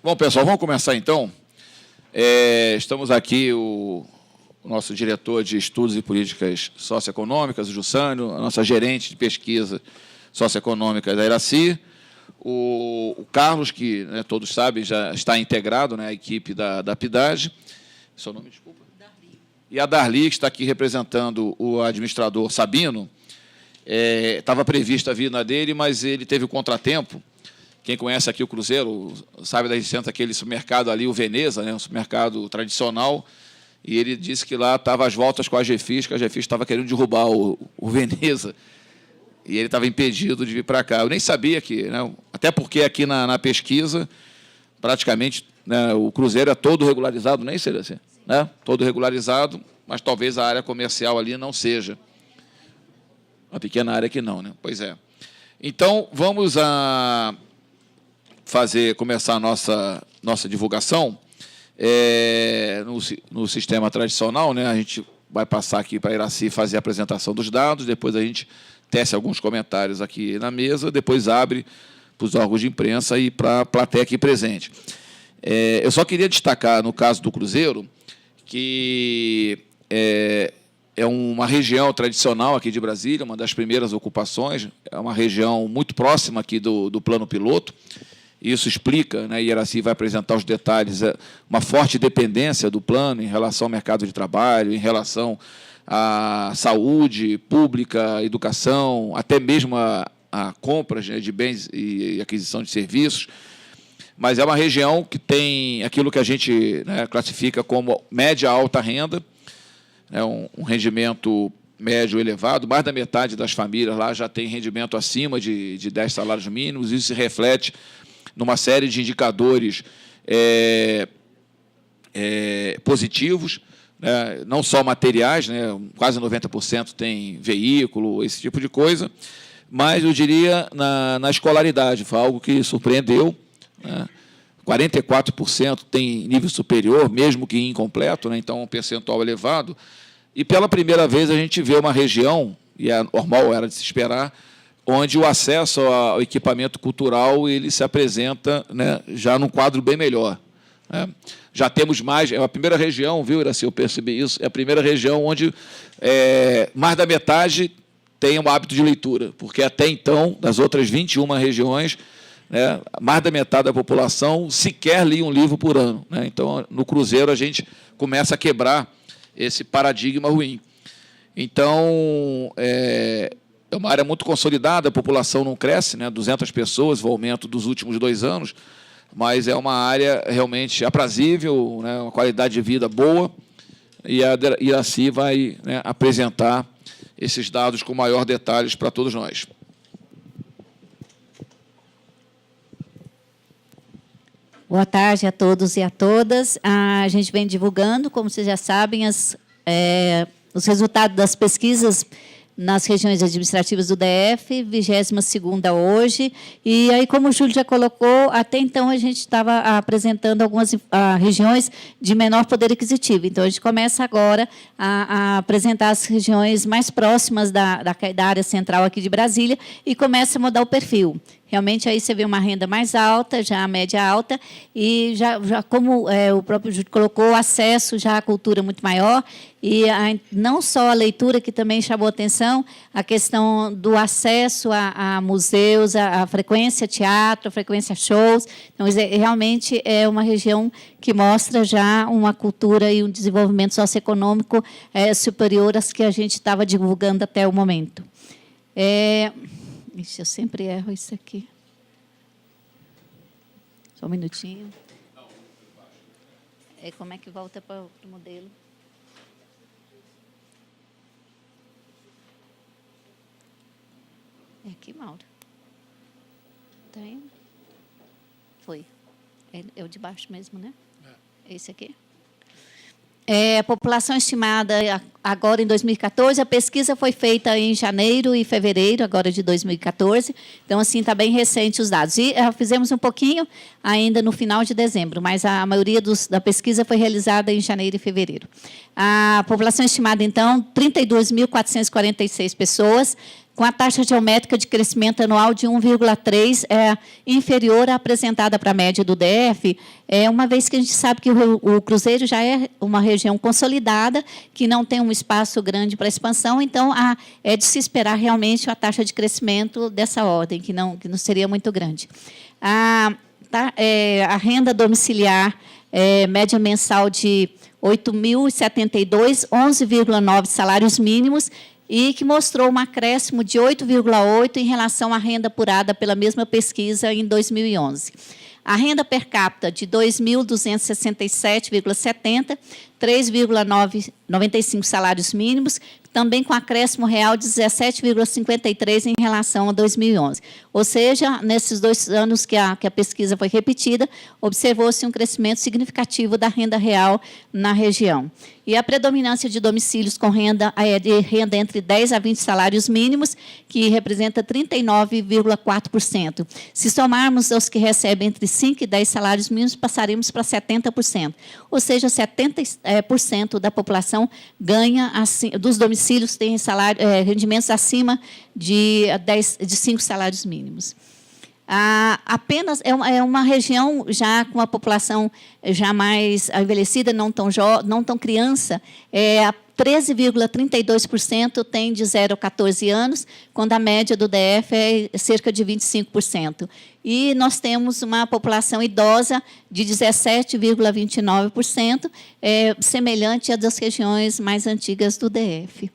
Bom, pessoal, vamos começar, então. Estamos aqui, o nosso diretor de Estudos e Políticas Socioeconômicas, o Jussânio, a nossa gerente de pesquisa socioeconômica da Iraci, o Carlos, que, né, todos sabem, já está integrado, né, à equipe da PIDAGE. Seu nome, desculpa? Darli. E a Darli, que está aqui representando o administrador Sabino. Estava prevista a vinda dele, mas ele teve o contratempo. Quem conhece aqui o Cruzeiro sabe da existência daquele supermercado ali, o Veneza, né, um supermercado tradicional, e ele disse que lá estava às voltas com a Gefis, que a Gefis estava querendo derrubar o Veneza, e ele estava impedido de vir para cá. Eu nem sabia que, né, até porque aqui na pesquisa, praticamente, né, o Cruzeiro é todo regularizado, nem seria assim, né? Todo regularizado, mas talvez a área comercial ali não seja. Uma pequena área que não, né? Pois é. Então, vamos começar a nossa divulgação no sistema tradicional, né? A gente vai passar aqui para a Iraci fazer a apresentação dos dados, depois a gente tece alguns comentários aqui na mesa, depois abre para os órgãos de imprensa e para a plateia aqui presente. Eu só queria destacar, no caso do Cruzeiro, que é uma região tradicional aqui de Brasília, uma das primeiras ocupações, é uma região muito próxima aqui do plano piloto. Isso explica, né, e Iraci vai apresentar os detalhes, uma forte dependência do plano em relação ao mercado de trabalho, em relação à saúde pública, educação, até mesmo a compras, né, de bens e aquisição de serviços. Mas é uma região que tem aquilo que a gente, né, classifica como média alta renda, né, um rendimento médio elevado, mais da metade das famílias lá já tem rendimento acima de 10 salários mínimos, isso se reflete numa série de indicadores positivos, né, não só materiais, né, quase 90% tem veículo, esse tipo de coisa, mas eu diria na escolaridade, foi algo que surpreendeu, né, 44% tem nível superior, mesmo que incompleto, né, então um percentual elevado, e pela primeira vez a gente vê uma região, e é normal, era de se esperar, onde o acesso ao equipamento cultural ele se apresenta, né, já num quadro bem melhor, né? Já temos mais, é a primeira região, viu, Iraci, eu percebi isso, é a primeira região onde mais da metade tem um hábito de leitura, porque até então, das outras 21 regiões, né, mais da metade da população sequer lia um livro por ano, né? Então, no Cruzeiro, a gente começa a quebrar esse paradigma ruim. Então, é uma área muito consolidada, a população não cresce, né, 200 pessoas, o aumento dos últimos 2 anos, mas é uma área realmente aprazível, né, uma qualidade de vida boa, e a Iraci vai, né, apresentar esses dados com maior detalhes para todos nós. Boa tarde a todos e a todas. A gente vem divulgando, como vocês já sabem, os resultados das pesquisas nas regiões administrativas do DF, 22ª hoje. E aí, como o Júlio já colocou, até então a gente estava apresentando algumas regiões de menor poder aquisitivo. Então, a gente começa agora a apresentar as regiões mais próximas da área central aqui de Brasília e começa a mudar o perfil. Realmente, aí você vê uma renda mais alta, já a média alta, e já como o próprio Júlio colocou, o acesso já à cultura muito maior, e não só a leitura, que também chamou atenção, a questão do acesso a museus, a frequência teatro, a frequência shows. Então, realmente é uma região que mostra já uma cultura e um desenvolvimento socioeconômico superior às que a gente estava divulgando até o momento. Ixi, eu sempre erro isso aqui. Só um minutinho. Como é que volta para o modelo? É aqui, Mauro. Tem? Foi. É o de baixo mesmo, né? É esse aqui? A população estimada agora em 2014, a pesquisa foi feita em janeiro e fevereiro, agora de 2014, então, assim, está bem recente os dados. E fizemos um pouquinho ainda no final de dezembro, mas a maioria da pesquisa foi realizada em janeiro e fevereiro. A população estimada, então, 32.446 pessoas, com a taxa geométrica de crescimento anual de 1,3, inferior à apresentada para a média do DF, uma vez que a gente sabe que o Cruzeiro já é uma região consolidada, que não tem um espaço grande para expansão, então é de se esperar realmente a taxa de crescimento dessa ordem, que não seria muito grande. A renda domiciliar, média mensal de R$ 8.072, 11,9 salários mínimos, e que mostrou um acréscimo de 8,8 em relação à renda apurada pela mesma pesquisa em 2011. A renda per capita de 2.267,70, 3,95 salários mínimos, também com acréscimo real de 17,53 em relação a 2011. Ou seja, nesses 2 anos que a pesquisa foi repetida, observou-se um crescimento significativo da renda real na região. E a predominância de domicílios com renda entre 10 a 20 salários mínimos, que representa 39,4%. Se somarmos os que recebem entre 5 e 10 salários mínimos, passaremos para 70%. Ou seja, 70% da população ganha, dos domicílios, tem rendimentos acima de 5 salários mínimos. Apenas é uma região já com a população já mais envelhecida, não tão criança, 13,32% tem de 0 a 14 anos, quando a média do DF é cerca de 25%. E nós temos uma população idosa de 17,29%, semelhante à das regiões mais antigas do DF.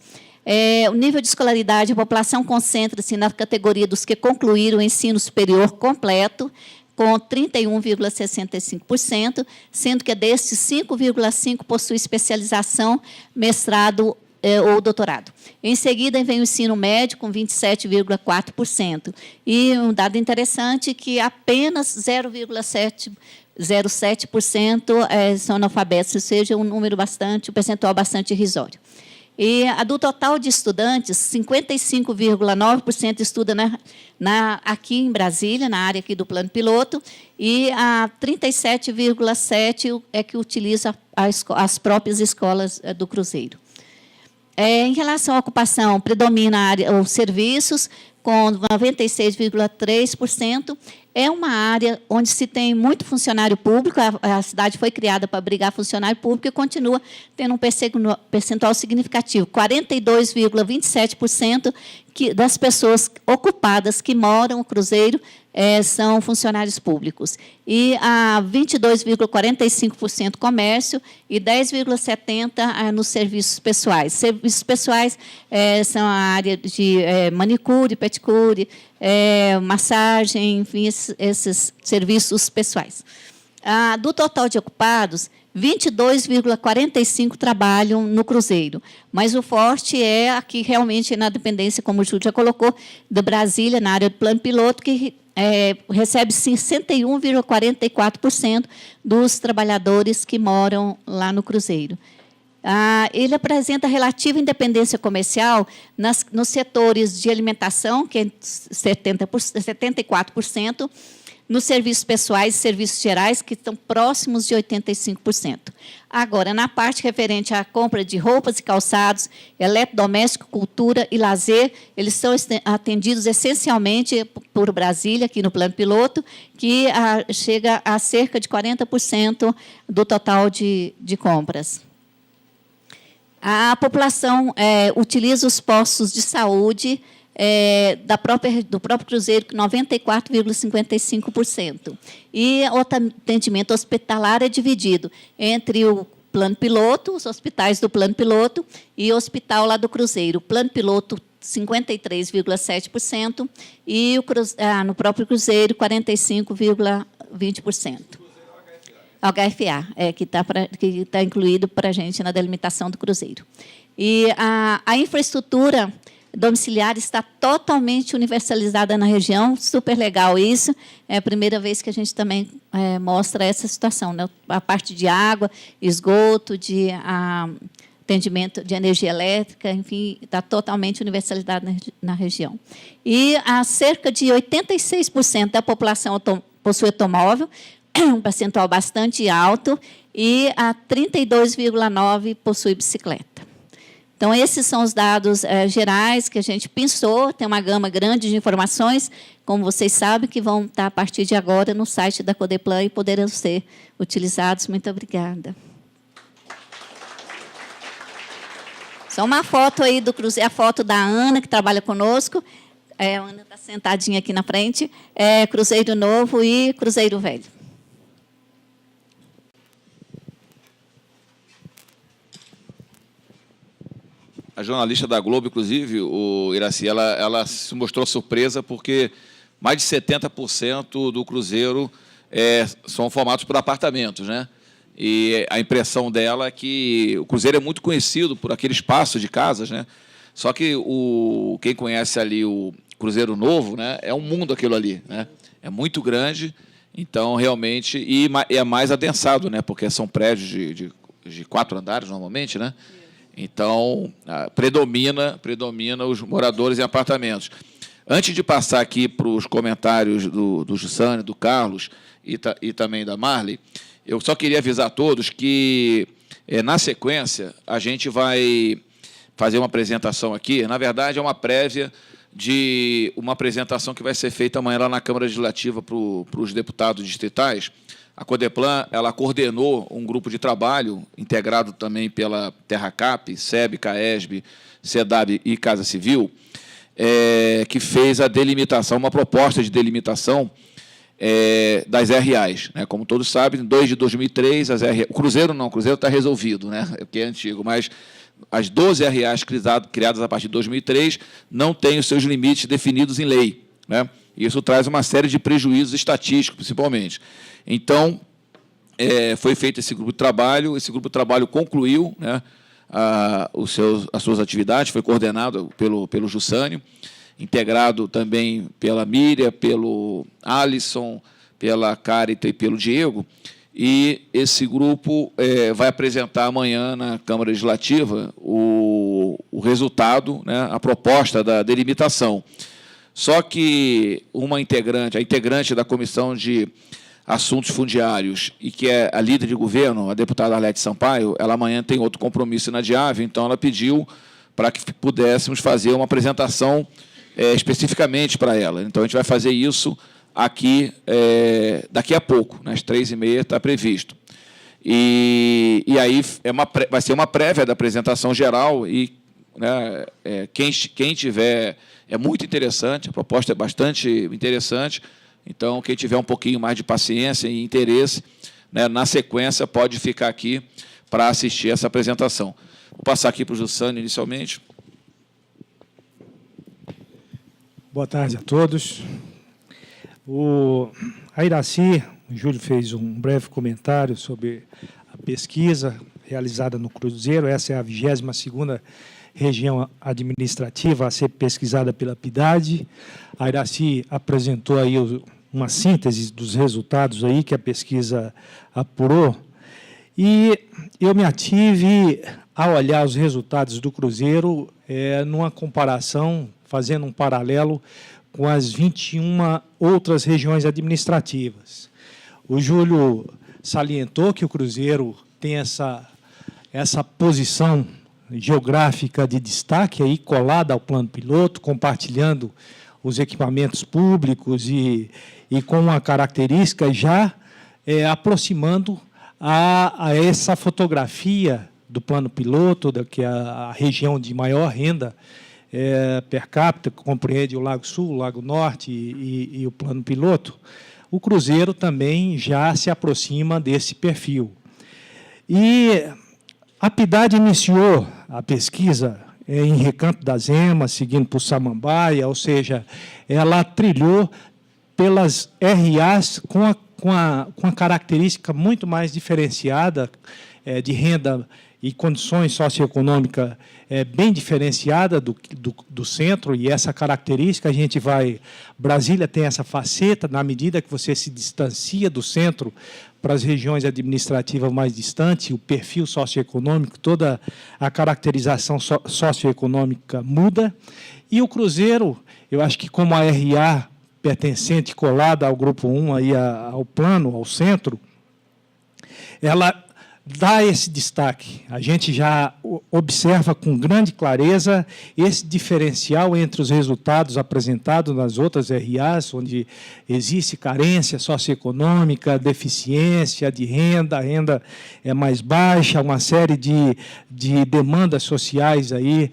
O nível de escolaridade, a população concentra-se na categoria dos que concluíram o ensino superior completo, com 31,65%, sendo que destes, 5,5% possui especialização, mestrado ou doutorado. Em seguida, vem o ensino médio, com 27,4%. E um dado interessante que apenas 0,07% são analfabetos, ou seja, um percentual bastante irrisório. E do total de estudantes, 55,9% estuda aqui em Brasília, na área aqui do plano piloto, e 37,7% é que utiliza as próprias escolas do Cruzeiro. Em relação à ocupação, predomina a área, os serviços, com 96,3%. É uma área onde se tem muito funcionário público, a cidade foi criada para abrigar funcionário público e continua tendo um percentual significativo, 42,27% das pessoas ocupadas que moram no Cruzeiro são funcionários públicos. E 22,45% comércio e 10,70% nos serviços pessoais. Serviços pessoais são a área de manicure, pedicure, massagem, enfim, esses serviços pessoais. Do total de ocupados, 22,45% trabalham no Cruzeiro, mas o forte é aqui realmente na dependência, como o Júlio já colocou, de Brasília, na área do plano piloto, que recebe 61,44% dos trabalhadores que moram lá no Cruzeiro. Ele apresenta relativa independência comercial nos setores de alimentação, que é 74%, nos serviços pessoais e serviços gerais, que estão próximos de 85%. Agora, na parte referente à compra de roupas e calçados, eletrodoméstico, cultura e lazer, eles são atendidos essencialmente por Brasília, aqui no plano piloto, que chega a cerca de 40% do total de compras. A população utiliza os postos de saúde do próprio Cruzeiro, 94,55%. E o atendimento hospitalar é dividido entre o plano piloto, os hospitais do plano piloto, e o hospital lá do Cruzeiro. O plano piloto, 53,7%, e no próprio Cruzeiro, 45,20%. O HFA, que está incluído para a gente na delimitação do Cruzeiro. E a infraestrutura domiciliar está totalmente universalizada na região, super legal isso. É a primeira vez que a gente também mostra essa situação, né? A parte de água, esgoto, de atendimento de energia elétrica, enfim, está totalmente universalizada na região. E cerca de 86% da população possui automóvel, um percentual bastante alto, e 32,9% possui bicicleta. Então, esses são os dados gerais que a gente pensou, tem uma gama grande de informações, como vocês sabem, que vão estar, a partir de agora, no site da Codeplan e poderão ser utilizados. Muito obrigada. Só uma foto aí do Cruzeiro, a foto da Ana, que trabalha conosco. A Ana está sentadinha aqui na frente. Cruzeiro Novo e Cruzeiro Velho. A jornalista da Globo, inclusive, o Iraci, ela se mostrou surpresa porque mais de 70% do Cruzeiro são formados por apartamentos, né? E a impressão dela é que o Cruzeiro é muito conhecido por aquele espaço de casas, né? Só que quem conhece ali o Cruzeiro Novo, né, é um mundo aquilo ali, né? É muito grande, então realmente e é mais adensado, né? Porque são prédios de 4 andares normalmente, né? Então predomina os moradores em apartamentos. Antes de passar aqui para os comentários do Jussane, do Carlos e também da Marley, eu só queria avisar a todos que, na sequência, a gente vai fazer uma apresentação aqui. Na verdade, é uma prévia de uma apresentação que vai ser feita amanhã lá na Câmara Legislativa para os deputados distritais. A Codeplan ela coordenou um grupo de trabalho, integrado também pela TerraCap, SEB, CAESB, SEDAB e Casa Civil, que fez a delimitação, uma proposta de delimitação das RAs, né? Como todos sabem, 2 de 2003, o Cruzeiro está resolvido, né? Porque é antigo, mas as 12 RAs criadas a partir de 2003 não têm os seus limites definidos em lei, né? Isso traz uma série de prejuízos estatísticos, principalmente. Então, foi feito esse grupo de trabalho concluiu, né, as suas atividades, foi coordenado pelo Jussânio, integrado também pela Miriam, pelo Alisson, pela Carita e pelo Diego, e esse grupo vai apresentar amanhã na Câmara Legislativa o resultado, né, a proposta da delimitação. Só que a integrante da Comissão de Assuntos Fundiários e que é a líder de governo, a deputada Arlete Sampaio, ela amanhã tem outro compromisso inadiável, então ela pediu para que pudéssemos fazer uma apresentação especificamente para ela. Então, a gente vai fazer isso aqui daqui a pouco, nas 3h30 está previsto. E aí vai ser uma prévia da apresentação geral e, né, quem tiver... É muito interessante, a proposta é bastante interessante, então, quem tiver um pouquinho mais de paciência e interesse, né, na sequência, pode ficar aqui para assistir essa apresentação. Vou passar aqui para o Jussane, inicialmente. Boa tarde a todos. A Iraci, o Júlio fez um breve comentário sobre a pesquisa realizada no Cruzeiro. Essa é a 22ª região administrativa a ser pesquisada pela PIDAD. A Iraci apresentou aí uma síntese dos resultados aí que a pesquisa apurou. E eu me ative a olhar os resultados do Cruzeiro numa comparação, fazendo um paralelo com as 21 outras regiões administrativas. O Júlio salientou que o Cruzeiro tem essa posição geográfica de destaque, aí colada ao plano piloto, compartilhando os equipamentos públicos e com uma característica já aproximando a essa fotografia do plano piloto, que é a região de maior renda per capita, que compreende o Lago Sul, o Lago Norte e o plano piloto. O Cruzeiro também já se aproxima desse perfil. E a PIDAD iniciou a pesquisa em Recanto das Emas, seguindo por Samambaia, ou seja, ela trilhou pelas RAs com a característica muito mais diferenciada de renda e condições socioeconômicas bem diferenciada do centro, e essa característica a gente vai... Brasília tem essa faceta, na medida que você se distancia do centro para as regiões administrativas mais distantes, o perfil socioeconômico, toda a caracterização socioeconômica muda. E o Cruzeiro, eu acho que como a RA pertencente, colada ao Grupo 1, aí ao plano, ao centro, ela dá esse destaque. A gente já observa com grande clareza esse diferencial entre os resultados apresentados nas outras RAs, onde existe carência socioeconômica, deficiência de renda, a renda é mais baixa, uma série de demandas sociais aí,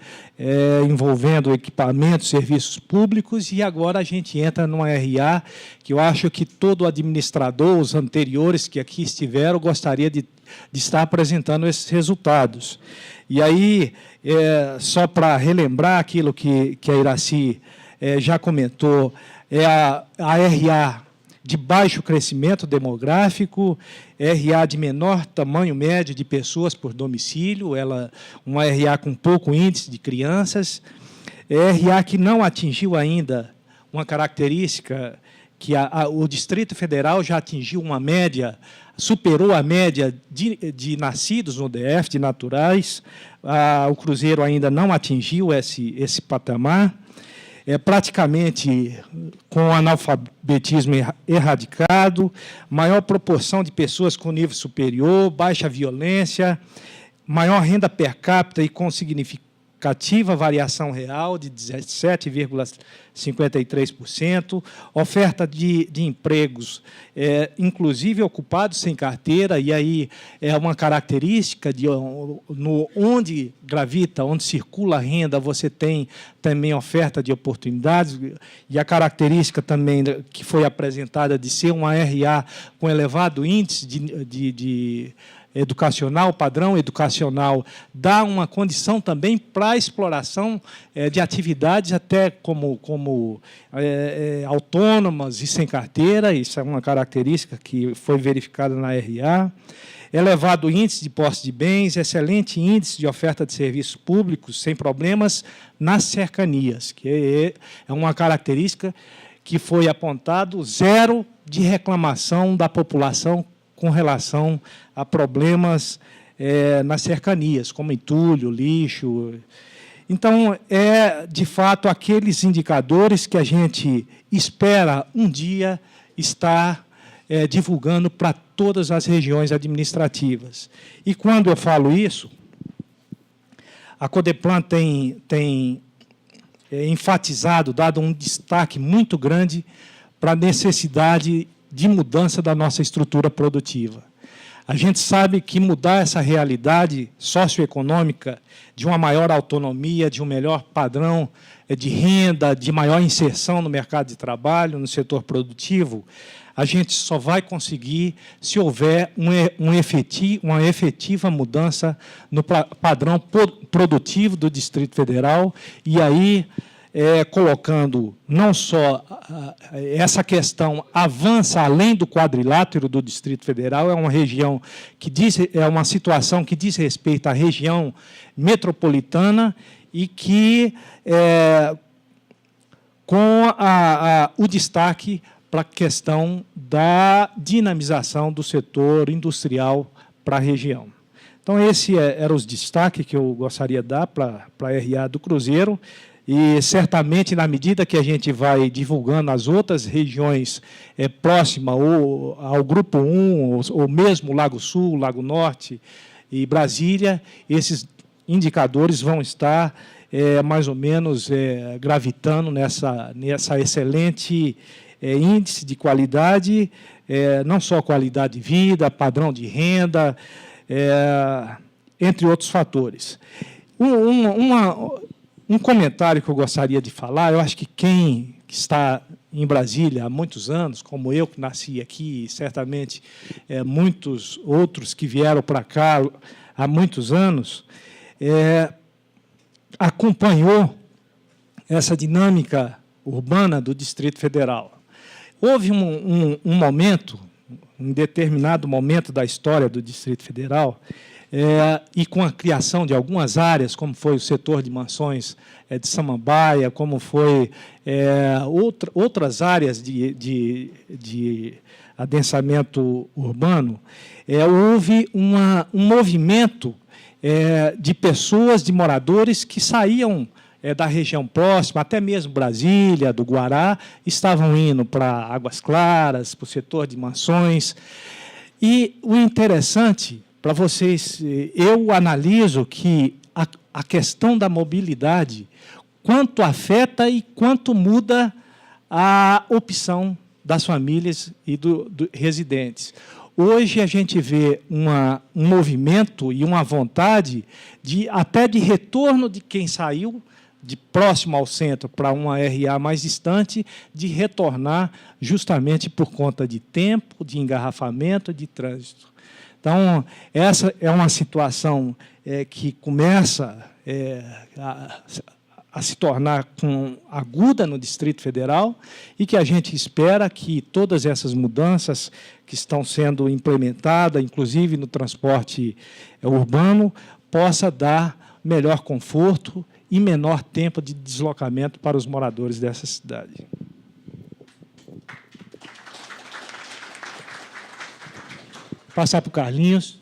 envolvendo equipamentos, serviços públicos, e agora a gente entra numa RA que eu acho que todo administrador, os anteriores que aqui estiveram, gostaria de estar apresentando esses resultados. E aí, só para relembrar aquilo que a Iracy já comentou, a RA de baixo crescimento demográfico, RA de menor tamanho médio de pessoas por domicílio, uma RA com pouco índice de crianças, RA que não atingiu ainda uma característica que o Distrito Federal já atingiu uma média, superou a média de nascidos no DF, de naturais. O Cruzeiro ainda não atingiu esse patamar. Praticamente com analfabetismo erradicado, maior proporção de pessoas com nível superior, baixa violência, maior renda per capita e com significativa variação real de 17,53%, oferta de empregos, inclusive ocupados sem carteira, e aí é uma característica de onde gravita, onde circula a renda, você tem também oferta de oportunidades, e a característica também que foi apresentada de ser uma RA com elevado índice de educacional, padrão educacional, dá uma condição também para a exploração de atividades até como autônomas e sem carteira, isso é uma característica que foi verificada na RA. Elevado índice de posse de bens, excelente índice de oferta de serviços públicos, sem problemas nas cercanias, que é uma característica que foi apontado, zero de reclamação da população com relação a problemas nas cercanias, como entulho, lixo. Então, de fato, aqueles indicadores que a gente espera um dia estar divulgando para todas as regiões administrativas. E, quando eu falo isso, a Codeplan tem enfatizado, dado um destaque muito grande para a necessidade de mudança da nossa estrutura produtiva. A gente sabe que mudar essa realidade socioeconômica de uma maior autonomia, de um melhor padrão de renda, de maior inserção no mercado de trabalho, no setor produtivo, a gente só vai conseguir se houver uma efetiva mudança no padrão produtivo do Distrito Federal, e aí colocando não só essa questão avança além do quadrilátero do Distrito Federal, é uma região é uma situação que diz respeito à região metropolitana e que com o destaque para a questão da dinamização do setor industrial para a região. Então, esse eram os destaques que eu gostaria de dar para a RA do Cruzeiro. E, certamente, na medida que a gente vai divulgando as outras regiões próximas ao Grupo 1, ou mesmo Lago Sul, Lago Norte e Brasília, esses indicadores vão estar mais ou menos gravitando nessa excelente índice de qualidade, não só qualidade de vida, padrão de renda, entre outros fatores. Um comentário que eu gostaria de falar, eu acho que quem está em Brasília há muitos anos, como eu, que nasci aqui, e certamente muitos outros que vieram para cá há muitos anos, acompanhou essa dinâmica urbana do Distrito Federal. Houve um momento, um determinado momento da história do Distrito Federal, e com a criação de algumas áreas, como foi o setor de mansões de Samambaia, como foi outras áreas de adensamento urbano, houve um movimento de pessoas, de moradores que saíam da região próxima, até mesmo Brasília, do Guará, estavam indo para Águas Claras, para o setor de mansões. E o interessante, para vocês, eu analiso que a questão da mobilidade, quanto afeta e quanto muda a opção das famílias e dos residentes. Hoje a gente vê um movimento e uma vontade até de retorno de quem saiu de próximo ao centro para uma RA mais distante, de retornar justamente por conta de tempo, de engarrafamento, de trânsito. Então, essa é uma situação que começa a se tornar aguda no Distrito Federal e que a gente espera que todas essas mudanças que estão sendo implementadas, inclusive no transporte urbano, possa dar melhor conforto e menor tempo de deslocamento para os moradores dessa cidade. Passar para o Carlinhos.